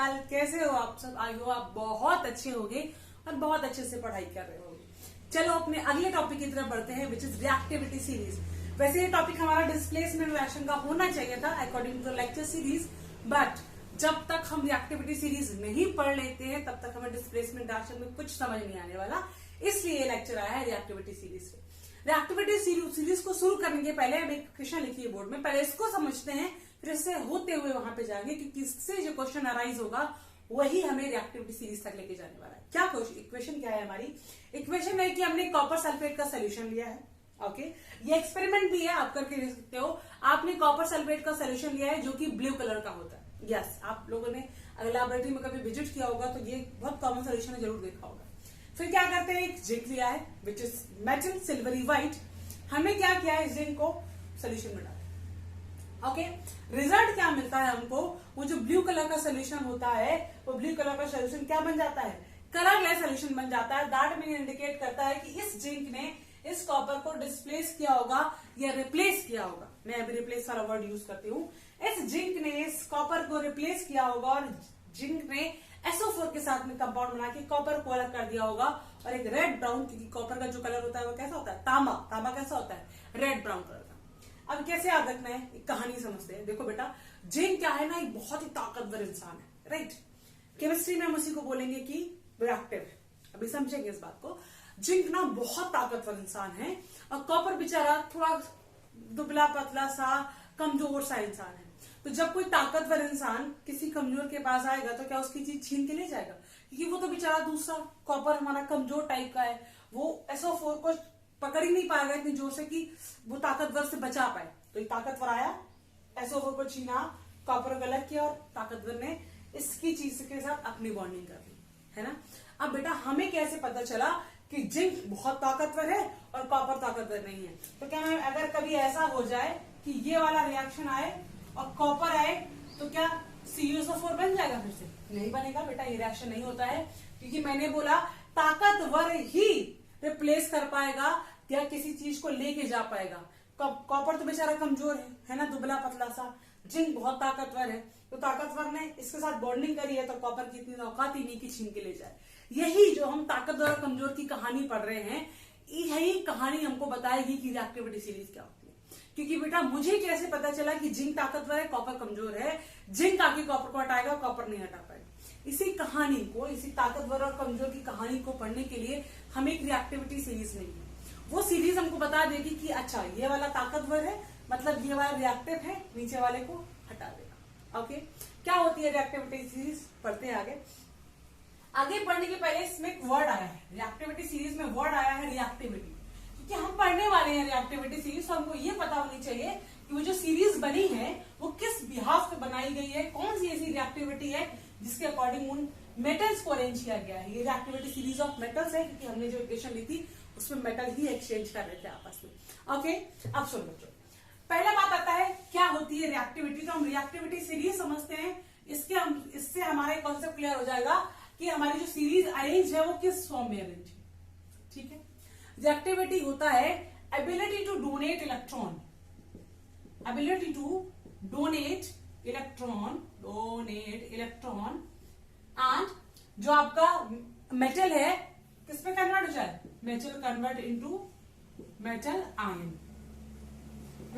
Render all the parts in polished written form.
हालचाल, कैसे हो आप सब? आई हो आप बहुत अच्छे होंगे और बहुत अच्छे से पढ़ाई कर रहे होंगे। चलो अपने अगले टॉपिक की तरफ बढ़ते हैं, विच इज रिएक्टिविटी सीरीज। वैसे ये टॉपिक हमारा डिस्प्लेसमेंट रिएक्शन का होना चाहिए था according to lecture series, but जब तक हम रिएक्टिविटी सीरीज नहीं पढ़ लेते हैं तब तक हमें डिस्प्लेसमेंट रिएक्शन में कुछ समझ नहीं आने वाला। इसलिए ये लेक्चर आया है रिएक्टिविटी सीरीज से। रिएक्टिविटी सीरीज को शुरू करने के पहले हम एक क्वेश्चन लिखिए बोर्ड में, पहले इसको समझते हैं, फिर इससे होते हुए वहां पे जाएंगे कि किससे जो क्वेश्चन अराइज होगा वही हमें रिएक्टिविटी सीरीज तक लेके जाने वाला है। क्या इक्वेशन क्या है हमारी? इक्वेशन है कि हमने कॉपर सल्फेट का सोल्यूशन लिया है। ओके, ये एक्सपेरिमेंट भी है, आप करके देख सकते हो। आपने कॉपर सल्फेट का सोल्यूशन लिया है जो कि ब्लू कलर का होता है। यस, आप लोगों ने अगर लैबोरेटरी में कभी विजिट किया होगा तो ये बहुत कॉमन सोल्यूशन है, जरूर देखा होगा। फिर क्या करते हैं, एक जिंक लिया है which is metal silvery white. हमने क्या किया है, इस जिंक को सोल्यूशन में डाला। ओके, रिजल्ट क्या मिलता है हमको? वो जो ब्लू कलर का सोल्यूशन होता है, वो ब्लू कलर का सोल्यूशन क्या बन जाता है? कलरलेस सोल्यूशन बन जाता है। दैट मीन इंडिकेट करता है कि इस जिंक ने इस कॉपर को डिस्प्लेस किया होगा या रिप्लेस किया होगा। मैं अभी रिप्लेस वाला वर्ड यूज करती हूँ। इस जिंक ने इस कॉपर को रिप्लेस किया होगा और जिंक ने SO4 के साथ में कंपाउंड बना के कॉपर को अलग कर दिया होगा और एक रेड ब्राउन, क्योंकि कॉपर का जो कलर होता है वो कैसा होता है? तांबा कैसा होता है? रेड ब्राउन कलर का। अब कैसे याद रखना है, एक कहानी समझते हैं। देखो बेटा, जिंक क्या है ना, एक बहुत ही ताकतवर इंसान है, राइट? केमिस्ट्री में हम उसी को बोलेंगे कि रिएक्टिव है। अभी समझेंगे इस बात को। जिंक ना बहुत ताकतवर इंसान है और कॉपर बेचारा थोड़ा दुबला पतला सा कमजोर सा इंसान है। तो जब कोई ताकतवर इंसान किसी कमजोर के पास आएगा तो क्या उसकी चीज छीन के ले जाएगा? क्योंकि वो तो बेचारा दूसरा कॉपर हमारा कमजोर टाइप का है, वो SO4 को पकड़ ही नहीं पाएगा इतनी जोर से कि वो ताकतवर से बचा पाए। तो ये ताकतवर आया, SO4 को छीना, कॉपर को अलग किया और ताकतवर ने इसकी चीज के साथ अपनी बॉन्डिंग कर दी, है ना? अब बेटा हमें कैसे पता चला कि जिंक बहुत ताकतवर है और कॉपर ताकतवर नहीं है? तो क्या मैं अगर कभी ऐसा हो जाए कि ये वाला रिएक्शन आए और कॉपर आए तो क्या CuSO4 बन जाएगा? फिर से नहीं बनेगा बेटा, ये रिएक्शन नहीं होता है। क्योंकि मैंने बोला ताकतवर ही रिप्लेस कर पाएगा या किसी चीज को लेके जा पाएगा। कॉपर तो बेचारा कमजोर है ना, दुबला पतला सा। जिंक बहुत ताकतवर है, तो ताकतवर ने इसके साथ बॉन्डिंग करी है तो कॉपर की इतनी औकात ही नहीं कि छीन के ले जाए। यही जो हम ताकतवर और कमजोर की कहानी पढ़ रहे हैं, यही कहानी हमको बताएगी कि रिएक्टिविटी सीरीज क्या होती है। क्योंकि बेटा मुझे कैसे पता चला कि जिंक ताकतवर है, कॉपर कमजोर है? जिंक आके कॉपर को हटाएगा, कॉपर नहीं हटा पाएगा। इसी कहानी को, इसी ताकतवर और कमजोर की कहानी को पढ़ने के लिए हम एक रिएक्टिविटी सीरीज लेंगे। वो सीरीज हमको बता देगी कि अच्छा ये वाला ताकतवर है, मतलब ये वाला रिएक्टिव है, नीचे वाले को हटा देगा। ओके, क्या होती है रिएक्टिविटी सीरीज? पढ़ते हैं आगे। आगे पढ़ने के पहले इसमें एक वर्ड आया है, रिएक्टिविटी सीरीज में वर्ड आया है रिएक्टिविटी। क्योंकि हम पढ़ने वाले हैं रिएक्टिविटी सीरीज, तो हमको ये पता होनी चाहिए कि वो जो सीरीज बनी है वो किस बिहाफ पे बनाई गई है, कौन सी ऐसी रिएक्टिविटी है जिसके अकॉर्डिंग उन मेटल्स को अरेंज किया गया है। ये रिएक्टिविटी सीरीज ऑफ मेटल्स है, क्योंकि हमने जो इक्वेशन ली थी उसमें मेटल ही एक्सचेंज कर रहे थे आपस में। ओके, अब सुन बच्चों, पहला बात आता है क्या होती है रिएक्टिविटी। तो हम रिएक्टिविटी सीरीज समझते हैं, इससे हमारा कॉन्सेप्ट क्लियर हो जाएगा कि हमारी जो सीरीज अरेंज है वो किस फॉर्म में अरेंज है। ठीक है, रिएक्टिविटी होता है ability to donate electron, ability to donate electron and जो आपका मेटल है किस पे कन्वर्ट हो जाए? Metal convert into metal ion.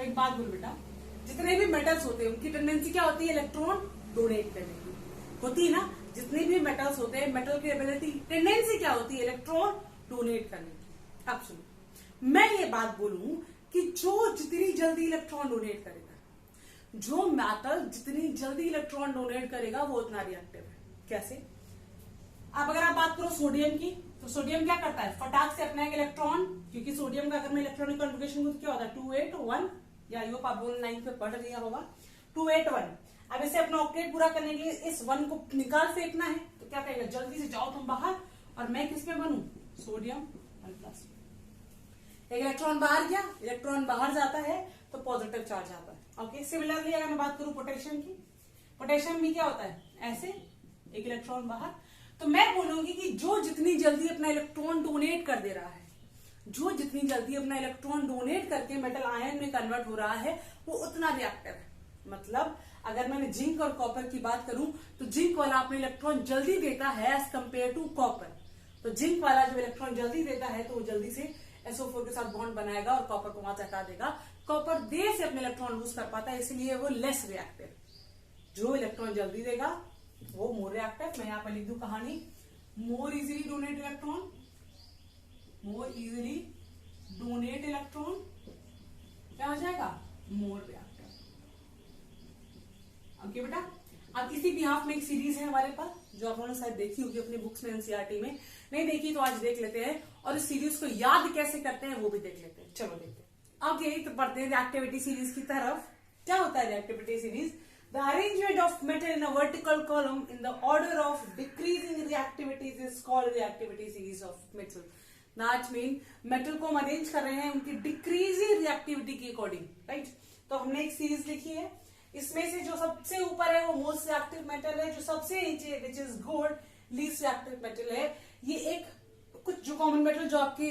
एक बात बोल बेटा, जितने भी मेटल्स होते हैं उनकी टेंडेंसी क्या होती है? इलेक्ट्रॉन डोनेट करने की होती है ना। जितने भी मेटल्स होते हैं, मेटल की एबिलिटी टेंडेंसी क्या होती है? इलेक्ट्रॉन डोनेट करने की। अब सुनो, मैं ये बात बोलूं कि जो जितनी जल्दी इलेक्ट्रॉन डोनेट करेगा, जो मेटल जितनी जल्दी इलेक्ट्रॉन डोनेट करेगा वो उतना रिएक्टिव है। कैसे? अब अगर आप बात करो सोडियम की, तो सोडियम क्या करता है? फटाक से अपना एक इलेक्ट्रॉन, क्योंकि सोडियम का अगर मैं इलेक्ट्रॉनिक कॉन्फ़िगरेशन क्या होता है? 281, या आई होप आप 9 पे पढ़ लिया होगा, 281। अब इसे अपना ऑक्टेट पूरा करने के लिए इस 1 को निकाल फेंकना है, तो क्या कहेगा? जल्दी से जाओ तुम बाहर और मैं किस पे बनूं? सोडियम 1+। एक इलेक्ट्रॉन बाहर गया, इलेक्ट्रॉन बाहर जाता है तो पॉजिटिव चार्ज आता है। ओके, सिमिलरली अगर मैं बात करूं पोटेशियम की, पोटेशियम भी क्या होता है? ऐसे एक इलेक्ट्रॉन बाहर। तो मैं बोलूंगी कि जो जितनी जल्दी अपना इलेक्ट्रॉन डोनेट कर दे रहा है, जो जितनी जल्दी अपना इलेक्ट्रॉन डोनेट करके मेटल आयन में कन्वर्ट हो रहा है, वो उतना रिएक्टिव है। मतलब अगर मैंने जिंक और कॉपर की बात करूं तो जिंक वाला अपने इलेक्ट्रॉन जल्दी देता है एज कंपेयर टू कॉपर। तो जिंक वाला जब इलेक्ट्रॉन जल्दी देता है तो वो जल्दी से SO4 के साथ बॉन्ड बनाएगा और कॉपर को वहां से हटा देगा। कॉपर देर से अपने इलेक्ट्रॉन लूज कर पाता है, इसलिए वो लेस रिएक्टिव। जो इलेक्ट्रॉन जल्दी देगा वो मोर रिएक्टिव। मैं यहां पर लिख दूं कहानी, more easily donate electron, more easily donate electron क्या हो जाएगा, मोर रिएक्टिव। ओके बेटा, अब इसी बिहाफ में एक सीरीज है हमारे पास जो आप लोगों ने शायद देखी होगी अपने बुक्स में, एनसीईआरटी में। नहीं देखी तो आज देख लेते हैं और इस सीरीज को याद कैसे करते हैं वो भी देख लेते हैं। चलो देखते हैं। ओके, तो पढ़ते हैं रिएक्टिविटी सीरीज की तरफ। क्या होता है reactivity series? The arrangement of metal in a vertical column in the order of decreasing reactivities is called reactivity series of metal. That mean metal को हम अरेंज कर रहे हैं उनकी डिक्रीजिंग रिएक्टिविटी के अकॉर्डिंग, राइट? तो हमने एक सीरीज लिखी है, इसमें से जो सबसे ऊपर है वो मोस्ट रिएक्टिव मेटल है, जो सबसे नीचे which is gold least reactive metal है। ये एक कुछ जो कॉमन मेटल जो आपके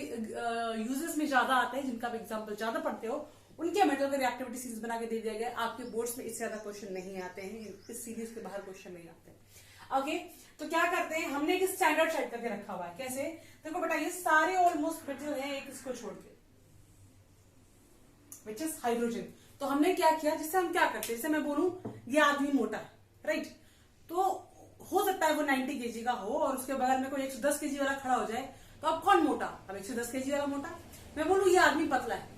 यूजेस में ज्यादा आते हैं, जिनका आप एग्जाम्पल ज्यादा पढ़ते हो, उनके मेटल का रिएक्टिविटी सीरीज बना के दे दिया गया। आपके बोर्ड्स में इससे ज्यादा क्वेश्चन नहीं आते हैं, इस सीरीज के बाहर क्वेश्चन नहीं आते। ओके, तो क्या करते हैं, हमने एक स्टैंडर्ड सेट करके रखा हुआ है। कैसे? देखो बेटा, ये सारे ऑलमोस्ट मेटल हैं एक इसको छोड़ के, विच इज हाइड्रोजन। तो हमने क्या किया, जिससे हम क्या करते हैं, जैसे मैं बोलूं ये आदमी मोटा है, राइट? तो हो सकता है वो 90 kg का हो और उसके बगल में कोई 110 kg वाला खड़ा हो जाए, तो अब कौन मोटा? अब 110 kg वाला मोटा। मैं बोलूं ये आदमी पतला है,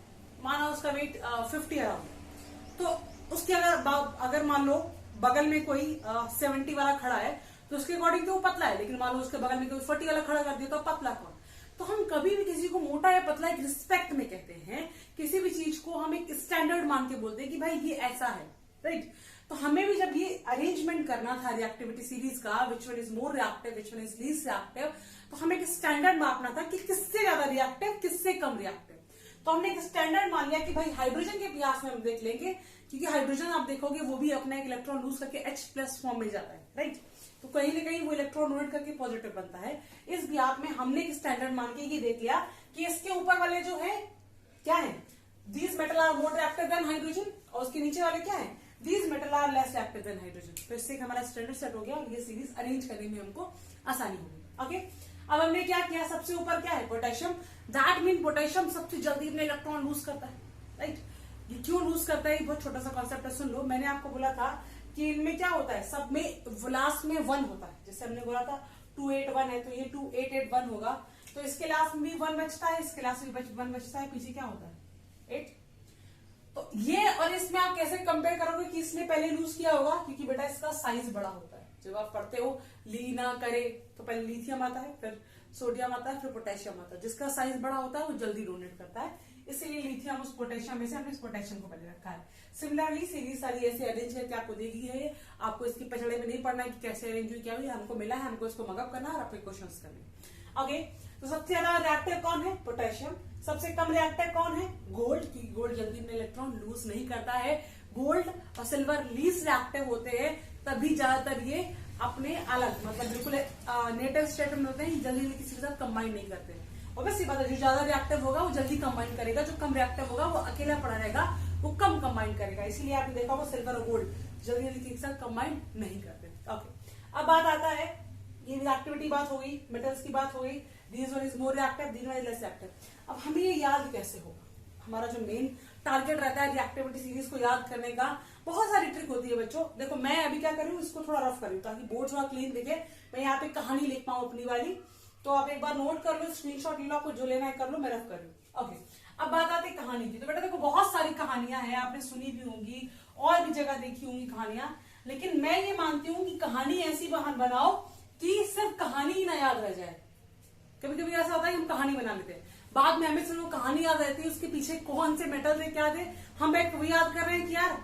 माना उसका वेट 50 अराउंड, तो उसके अगर मान लो बगल में कोई 70 वाला खड़ा है तो उसके अकॉर्डिंग तो वो पतला है, लेकिन मान लो उसके बगल में कोई 40 वाला खड़ा कर दिया तो पतला कौन? तो हम कभी भी किसी को मोटा या पतला एक रिस्पेक्ट में कहते हैं। किसी भी चीज को हम एक स्टैंडर्ड मान के बोलते हैं कि भाई ये ऐसा है, राइट? तो हमें भी जब ये अरेंजमेंट करना था रिएक्टिविटी सीरीज का, which one is more reactive, which one is least reactive, तो हमें एक स्टैंडर्ड मापना था कि किससे ज्यादा रिएक्टिव, किससे कम रिएक्टिव। तो हमने एक स्टैंडर्ड मान लिया कि भाई हाइड्रोजन के बिहाफ में हम देख लेंगे, क्योंकि हाइड्रोजन आप देखोगे वो भी अपना एक इलेक्ट्रॉन लूज करके H+ फॉर्म में जाता है, राइट? तो कहीं ना कहीं वो इलेक्ट्रॉन डोनेट करके पॉजिटिव बनता है। इस बिहाफ में हमने एक स्टैंडर्ड मान के ये देख लिया कि इसके ऊपर वाले जो है क्या है, these metal are more reactive than hydrogen, और उसके नीचे वाले क्या है, these metal are less reactive than hydrogen. तो इससे हमारा स्टैंडर्ड सेट हो गया और ये सीरीज अरेंज करने में हमको आसानी होगी। ओके, अब हमने क्या किया, सबसे ऊपर क्या है, पोटेशियम। दैट मीन पोटेशियम सबसे जल्दी अपने इलेक्ट्रॉन लूज करता है, राइट? ये क्यों लूज करता है, बहुत छोटा सा कॉन्सेप्ट है, सुन लो। मैंने आपको बोला था कि इनमें क्या होता है, सब में लास्ट में 1 होता है। जैसे हमने बोला था 281 है तो ये 2881 होगा, तो इसके लास्ट में भी 1 बचता है, इसके लास्ट में 1 बचता है, पीछे क्या होता है 8। तो ये और इसमें आप कैसे कंपेयर करोगे कि इसने पहले लूज किया होगा, क्योंकि बेटा इसका साइज बड़ा होता है। जब आप पढ़ते हो ली ना करे तो पहले लिथियम आता है, फिर सोडियम आता है, फिर पोटेशियम आता है। जिसका साइज बड़ा होता है वो जल्दी डोनेट करता है, इसलिए लिथियम उस पोटेशियम में से हमने इस पोटेशियम को पहले रखा है। सिमिलरली सीरीज सारी ऐसे अरेंज करके आपको दी गई है, आपको इसकी पचड़े में नहीं पढ़ना है कि कैसे अरेंज हुई, क्या हुई, हमको मिला है, हमको इसको मगअप करना है और आपके क्वेश्चंस करने। ओके, तो सबसे ज्यादा रिएक्टिव कौन है, पोटेशियम। सबसे कम रिएक्टिव कौन है, गोल्ड, क्योंकि गोल्ड जल्दी में इलेक्ट्रॉन लूज नहीं करता है। गोल्ड और सिल्वर लीस्ट रिएक्टिव होते हैं, तभी ज्यादातर ये अपने अलग मतलब बिल्कुल नेटिव स्टेट में होते हैं, जल्दी किसी के साथ कंबाइन नहीं करते। ऑब्वियसली बात है, जो ज्यादा रिएक्टिव होगा वो जल्दी कंबाइन करेगा, जो कम रिएक्टिव होगा वो अकेला पड़ा रहेगा, वो कम कंबाइन करेगा। इसीलिए आपने देखा होगा सिल्वर और गोल्ड जल्दी जल्दी किसी के साथ कंबाइन नहीं करते। ओके, अब बात आता है, ये रिएक्टिविटी बात हो गई, मेटल्स की बात हो गई, this one is more reactive, this one is less reactive. अब हमें ये याद कैसे होगा, हमारा जो मेन टारगेट रहता है रिएक्टिविटी सीरीज को याद करने का, बहुत सारी ट्रिक होती है बच्चों। देखो मैं अभी क्या कर रही हूँ, इसको थोड़ा रफ कर रही हूँ ताकि बोर्ड थोड़ा क्लीन दिखे। मैं यहाँ पे कहानी लिख पाऊँ अपनी वाली, तो आप एक बार नोट कर लो, स्क्रीनशॉट ले लो, आपको जो लेना है कर लो, मैं रफ कर रही हूँ। ओके, अब बात आती है कहानी की। तो बेटा देखो बहुत सारी कहानियां हैं, आपने सुनी भी होंगी और भी जगह देखी होंगी कहानियां, लेकिन मैं ये मानती हूँ कि कहानी ऐसी बनाओ कि सिर्फ कहानी ही ना याद रह जाए। कभी कभी ऐसा होता है कि हम कहानी बना लेते हैं, बाद में हमें सिर्फ कहानी याद रहती है, उसके पीछे कौन से मेटल थे क्या थे, हम एक याद कर रहे हैं कि यार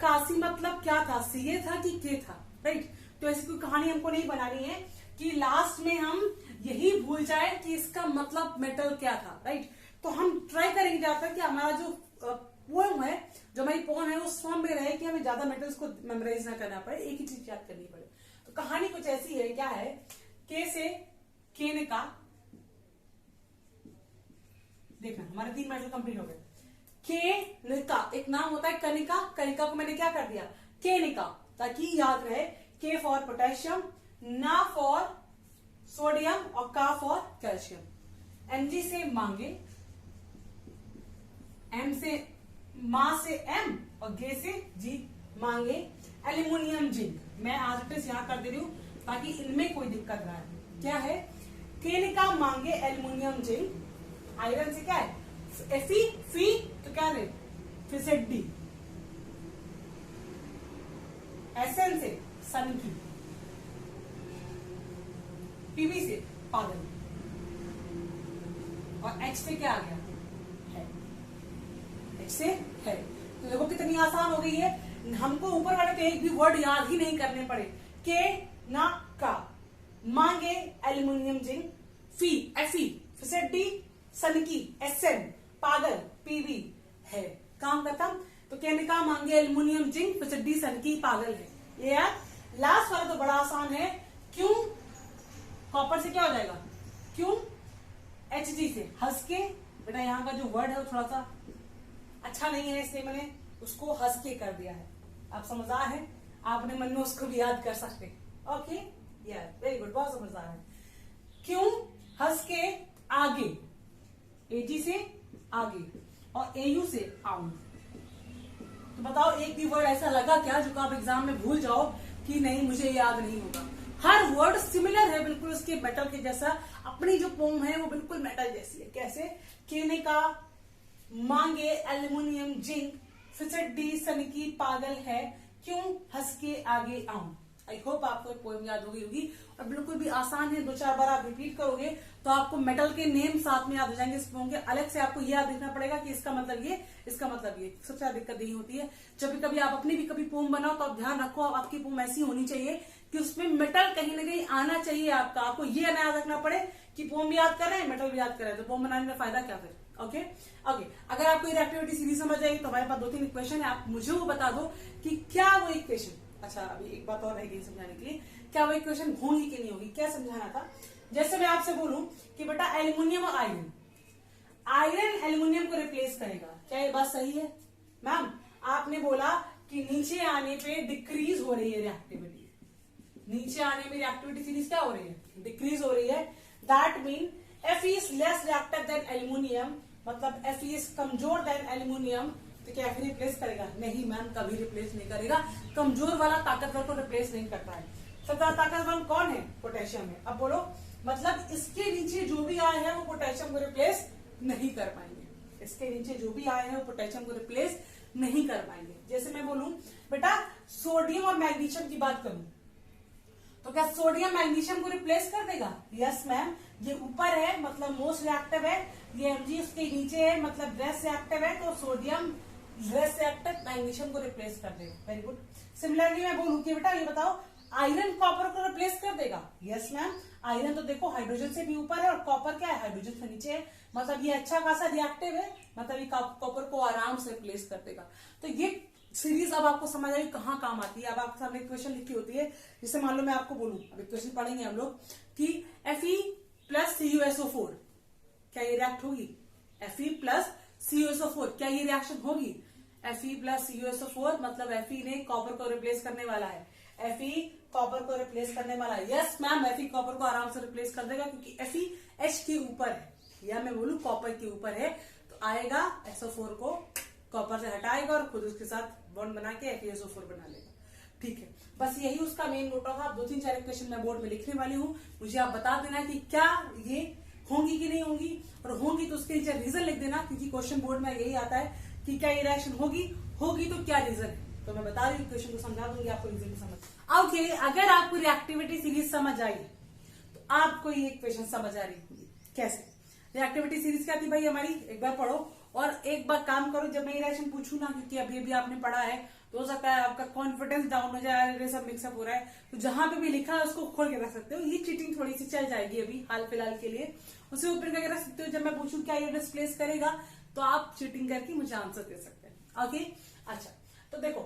कासी मतलब क्या था, सीए था कि के था, राइट? तो ऐसी कोई कहानी हमको नहीं बनानी है कि लास्ट में हम यही भूल जाए कि इसका मतलब मेटल क्या था, राइट? तो हम ट्राई करेंगे ज्यादातर कि हमारा जो पोएम है, जो हमारी पोएम है, उस फॉर्म में रहे कि हमें ज्यादा मेटल्स को मेमोराइज ना करना पड़े, एक ही चीज याद करनी पड़े। तो कहानी कुछ ऐसी है, क्या है, के से केन का, देखना हमारे 3 मेटल कंप्लीट हो गए, केनिका, एक नाम होता है कनिका, कनिका को मैंने क्या कर दिया केनिका, ताकि याद रहे के फॉर पोटेशियम, ना फॉर सोडियम और का फॉर कैल्शियम। एमजी से मांगे, एम से मां से एम और गे से जी, मांगे एल्यूमिनियम जिंक। मैं आज यहां कर दे रही हूं ताकि इनमें कोई दिक्कत ना आए। क्या है केनिका मांगे एल्यूमिनियम जिंक, आयरन से क्या है एफी, फी तो क्या रहे फिर से डी, एसएन से सन की, पीवी से पागल, और एच से क्या आ गया है, एच से है। तो देखो कितनी आसान हो गई है, हमको ऊपर वाले के एक भी वर्ड याद ही नहीं करने पड़े। के ना का, मांगे एल्यूमिनियम जिंक, फी एफी, फिर से डी सन की, एसएन पागल, पीवी है, काम खत्म। तो कहने का मांगे एल्यूमिनियम जिंक, फिर से डी सन की, पागल है। ये यार लास्ट वाला तो बड़ा आसान है, क्यों कॉपर से क्या हो जाएगा, क्यों एच जी से हंस के, बेटा यहाँ का जो वर्ड है वो थोड़ा सा अच्छा नहीं है इसलिए मैंने उसको हंस के कर दिया है। आप समझदार है, आपने मन में उसको भी याद कर सकते। ओके यार वेरी गुड, बहुत समझदार है। क्यों हंस के आगे, एजी से आगे और एयू से आउं। तो बताओ एक भी वर्ड ऐसा लगा क्या जो आप एग्जाम में भूल जाओ कि नहीं मुझे याद नहीं होगा। हर वर्ड सिमिलर है बिल्कुल उसके मेटल के जैसा, अपनी जो पोम है वो बिल्कुल मेटल जैसी है। कैसे कहने का मांगे एल्यूमिनियम जिंक, फिर से डी सन की, पागल है, क्यों हंस के आगे आऊं। आई होप आपको पोएम याद होगी और बिल्कुल भी आसान है, 2-4 बार आप रिपीट करोगे तो आपको मेटल के नेम साथ में याद हो जाएंगे इस पोएम के। अलग से आपको ये याद देखना पड़ेगा कि इसका मतलब ये, इसका मतलब ये। सबसे ज्यादा दिक्कत यही होती है जब भी कभी आप अपनी भी कभी पोएम बनाओ तो आप ध्यान रखो आपकी पोएम ऐसी होनी चाहिए कि उसमें मेटल कहीं ना कहीं आना चाहिए आपका। आपको ये ना याद रखना पड़े कि पोएम भी याद कर रहे हैं मेटल भी याद कर रहे हैं, तो पोएम बनाने में फायदा क्या फिर। ओके ओके, अगर आपको ये एक्टिविटी सीरीज समझ आएगी तो हमारे पास 2-3 इक्वेशन है, आप मुझे वो बता दो कि क्या वो इक्वेशन, अच्छा अभी एक बात और रहेगी समझाने के लिए, क्या वो इक्वेशन होंगी कि नहीं होगी। क्या समझाना था, जैसे मैं आपसे बोलूं कि बेटा एल्यूमिनियम और आयरन, आयरन एल्यूमिनियम को रिप्लेस करेगा, क्या ये बात सही है मैम। आपने बोला कि नीचे आने पे डिक्रीज हो रही है रिएक्टिविटी, नीचे आने में रिएक्टिविटी सीरीज क्या हो रही है, डिक्रीज हो रही है। That mean Fe is less reactive than aluminium, मतलब Fe is कमजोर देन एल्यूमिनियम। तो क्या Fe रिप्लेस करेगा, नहीं मैम कभी रिप्लेस नहीं करेगा, कमजोर वाला ताकतवर को रिप्लेस नहीं करता है। सबसे ताकतवर कौन है, पोटेशियम है। अब बोलो मतलब इसके नीचे जो भी आए हैं वो पोटेशियम को रिप्लेस नहीं कर पाएंगे, इसके नीचे जो भी आए हैं वो पोटेशियम को रिप्लेस नहीं कर पाएंगे। जैसे मैं बोलूं बेटा सोडियम और मैग्नीशियम की बात करूं तो क्या सोडियम मैग्नीशियम को रिप्लेस कर देगा, यस मैम। ये ऊपर है मतलब मोस्ट रिएक्टिव है, ये Mg उसके नीचे है मतलब लेस रिएक्टिव है, तो सोडियम लेस रिएक्टिव मैग्नीशियम को रिप्लेस कर देगा। Very good. सिमिलरली मैं बोलूं कि बेटा ये बताओ आयरन कॉपर को रिप्लेस कर देगा, यस मैम। आयरन तो देखो हाइड्रोजन से भी ऊपर है और कॉपर क्या है, हाइड्रोजन से नीचे है, मतलब ये अच्छा खासा रिएक्टिव है, मतलब ये कॉपर को आराम से रिप्लेस कर देगा। तो ये सीरीज अब आपको समझ आई कहाँ काम आती है। अब आपके सामने क्वेश्चन लिखी होती है, जैसे मान लो मैं आपको बोलूं, अभी क्वेश्चन पढ़ेंगे हम लोग कि Fe प्लस CuSO4 क्या ये रिएक्ट होगी, Fe प्लस CuSO4 क्या ये रिएक्शन होगी। Fe प्लस CuSO4 मतलब Fe ने कॉपर को रिप्लेस करने वाला है, Fe कॉपर को रिप्लेस करने वाला है, यस मैम। Fe कॉपर को आराम से रिप्लेस कर देगा क्योंकि Fe H के ऊपर है, या मैं बोलूं कॉपर के ऊपर है, तो आएगा SO4 को कॉपर से हटाएगा और खुद उसके साथ बॉन्ड बना के FeSO4 बना लेगा। ठीक है, बस यही उसका मेन मोटो था। 2-3-4 क्वेश्चन मैं बोर्ड में लिखने वाली हूँ, मुझे आप बता देना कि क्या ये होंगी कि नहीं होंगी, और होंगी तो उसके नीचे रीजन लिख देना, क्योंकि क्वेश्चन बोर्ड में यही आता है कि क्या ये रिएक्शन होगी, होगी तो क्या रीजन है। तो मैं बता रही हूँ क्वेश्चन को समझा दूंगी आपको रीजन समझ। ओके, अगर आपको रिएक्टिविटी सीरीज समझ आई तो आपको ये क्वेश्चन समझ आ रही होगी। कैसे रिएक्टिविटी सीरीज क्या थी भाई हमारी, एक बार पढ़ो और एक बार काम करो। जब मैं ये रिएक्शन पूछू ना, क्योंकि अभी अभी आपने पढ़ा है तो हो सकता है आपका कॉन्फिडेंस डाउन हो जाए, ये सब मिक्सअप हो रहा है, तो जहां पे भी लिखा है उसको खोल के रख सकते हो। ये चीटिंग थोड़ी सी चल जाएगी अभी हाल फिलहाल के लिए, उसे ऊपर करके रख सकते हो। जब मैं पूछूं क्या ये डिस्प्लेस करेगा तो आप चीटिंग करके मुझे आंसर दे सकते हैं। ओके अच्छा, तो देखो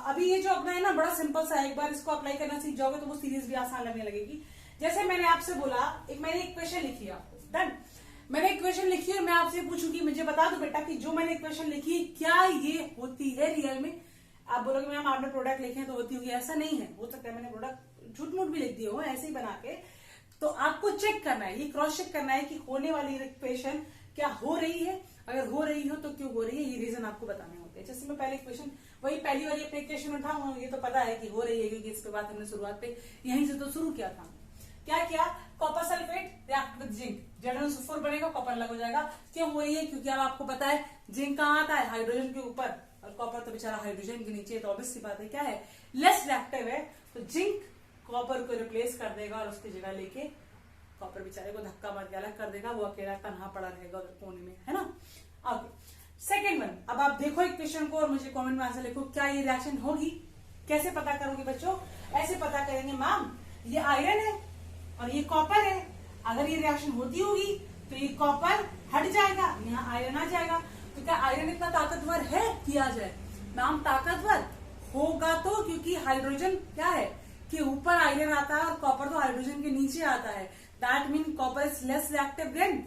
अभी ये जो अपना है ना बड़ा सिंपल सा है, एक बार इसको अप्लाई करना सीख जाओगे तो वो सीरीज भी आसान लगने लगेगी। जैसे मैंने आपसे बोला, मैंने एक क्वेश्चन लिखी आपको, डन। मैंने इक्वेशन लिखी है, मैं आपसे पूछूंगी, मुझे बता दो बेटा कि जो मैंने इक्वेशन लिखी है क्या ये होती है रियल में। आप बोलोगे मैम आपने प्रोडक्ट लिखे हैं तो होती होगी, ऐसा नहीं है। हो सकता है मैंने प्रोडक्ट झूठ मूठ भी लिख दिए हो ऐसे ही बना के। तो आपको चेक करना है, ये क्रॉस चेक करना है कि होने वाली इक्वेशन क्या हो रही है, अगर हो रही हो तो क्यों हो रही है, ये रीजन आपको बताने होते हैं। जैसे मैं पहले इक्वेशन वही पहली वाली अपने इक्वेशन उठाऊंगा, ये तो पता है कि हो रही है क्योंकि इस पे बात हमने शुरुआत पे यहीं से तो शुरू किया था। क्या किया, copper sulphate react with zinc, Zn4 बनेगा, कॉपर अलग हो जाएगा। क्यों हो रही है, क्योंकि अब आपको पता है जिंक कहाँ आता है, हाइड्रोजन के ऊपर, और कॉपर तो बेचारा हाइड्रोजन के नीचे है, तो ऑब्वियस सी बात है क्या है, लेस रिएक्टिव है। तो जिंक कॉपर को रिप्लेस कर देगा और उसकी जगह लेके कॉपर बेचारे को धक्का मार के अलग कर देगा, वो अकेला तनहा पड़ा रहेगा उधर कोने में, है ना। अब सेकेंड वन, अब आप देखो इक्वेशन को और मुझे कमेंट में आंसर लिखो, क्या ये रिएक्शन होगी। कैसे पता करोगे बच्चों, ऐसे पता करेंगे मैम ये आयरन है और ये कॉपर है, अगर ये रिएक्शन होती होगी तो ये कॉपर हट जाएगा, यहाँ आयरन आ जाएगा। तो क्या आयरन इतना ताकतवर है कि आ जाए, मैम ताकतवर होगा तो, क्योंकि हाइड्रोजन क्या है कि ऊपर आयरन आता है और कॉपर तो हाइड्रोजन के नीचे आता है। That mean copper is less reactive then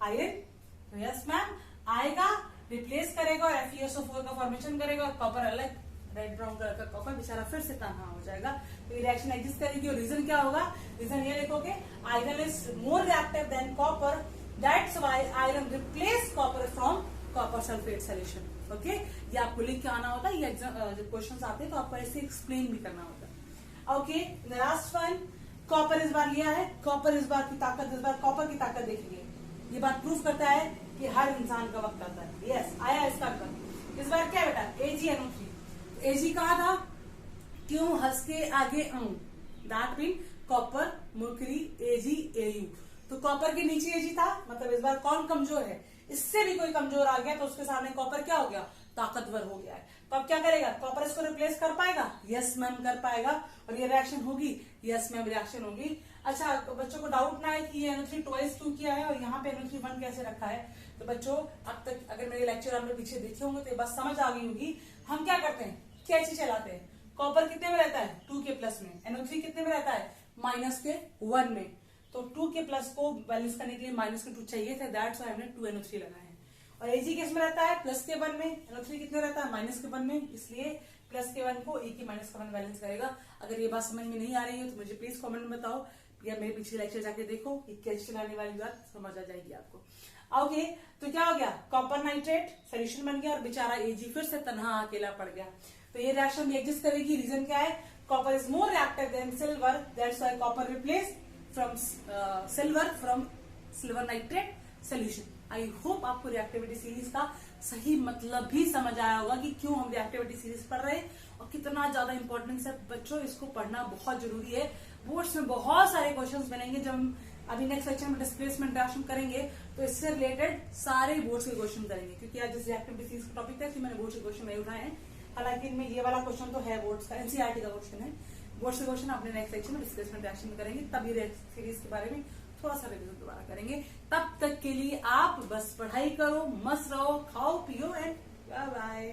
iron. Yes ma'am, आएगा, रिप्लेस करेगा और FeSO4 का फॉर्मेशन करेगा और कॉपर अलग रेड ब्राउन कलर का कॉपर बेचारा फिर से तनहा हो जाएगा। तो ये रिएक्शन एग्जिस्ट करेगी और रीजन क्या होगा, रीजन ये लिखोगे iron is more reactive than copper, that's why iron replace copper from copper sulphate solution. Okay, ये आपको लिख के आना होता है, ये जब क्वेश्चन आते हैं तो आपको ऐसे एक्सप्लेन भी करना होता है। ओके, लास्ट वन, कॉपर इस बार लिया है, कॉपर इस बार की ताकत, इस बार कॉपर की ताकत देखिए, ये बात प्रूफ करता है कि हर इंसान का वक्त आता है। यस, आया इसका वक्त। इस बार क्या बेटा, AgNO3। Ag कहा था, क्यों हंस के आगे that mean copper mercury AgAu। तो कॉपर के नीचे Ag था, मतलब इस बार कौन कमजोर है, इससे भी कोई कमजोर आ गया तो उसके सामने कॉपर क्या हो गया, ताकतवर हो गया है। तो अब क्या करेगा, कॉपर इसको रिप्लेस कर पाएगा, यस मैम कर पाएगा, और ये रिएक्शन होगी, यस मैम रिएक्शन होगी। अच्छा, तो बच्चों को डाउट ना है कि ये NO3 ट्वाइस क्यों किया है और यहाँ पे NO3 1 कैसे रखा है। तो बच्चों अब तक अगर मेरे लेक्चर आपने पीछे देखे होंगे तो ये बात समझ आ गई होगी। हम क्या करते हैं, कैसे चलाते हैं, कॉपर कितने में रहता है 2 के प्लस में, NO3 कितने में रहता है -1 में। तो 2 के प्लस को बैलेंस करने के लिए -2 चाहिए थे, दैट्स व्हाई हमने 2NO3 लगाए हैं। और Ag किस में रहता है, +1 में, NO3 कितने रहता है -1 में, इसलिए +1 को Ag -1 बैलेंस करेगा। अगर ये बात समझ में नहीं आ रही है तो मुझे प्लीज कमेंट में बताओ, या मेरे पिछले लेक्चर जाके देखो, कैसे चलाने वाली बात समझ आ जाएगी आपको। ओके, तो क्या हो गया, कॉपर नाइट्रेट सोल्यूशन बन गया और बेचारा Ag फिर से तनहा अकेला पड़ गया। तो ये रिएक्शन भी एग्जिस्ट करेगी। रीजन क्या है, copper is more reactive then silver, that's why copper replace from silver nitrate solution. I hope आपको रिएक्टिविटी सीरीज का सही मतलब भी समझ आया होगा कि क्यों हम रिएक्टिविटी सीरीज पढ़ रहे हैं और कितना ज्यादा इंपॉर्टेंस है। बच्चों इसको पढ़ना बहुत जरूरी है, बोर्ड्स में बहुत सारे क्वेश्चंस बनेंगे। जब हम अभी नेक्स्ट सेक्शन में डिस्प्लेसमेंट रिएक्शन करेंगे तो इससे रिलेटेड सारे बोर्ड्स के क्वेश्चन करेंगे, क्योंकि आज जिस रिएक्टिविटी सीरीज का टॉपिक था इसलिए मैंने बोर्ड्स के क्वेश्चन नहीं उठाए हैं। हालांकि इनमें ये वाला क्वेश्चन तो है बोर्ड्स का, NCERT का क्वेश्चन है। बोर्ड्स के क्वेश्चन अपने नेक्स्ट सेक्शन में डिस्प्लेसमेंट रिएक्शन में करेंगे, तभी सीरीज के बारे में थोड़ा सा रिविजन दोबारा करेंगे। तब तक के लिए आप बस पढ़ाई करो, मस्त रहो, खाओ पियो एंड बाय बाय।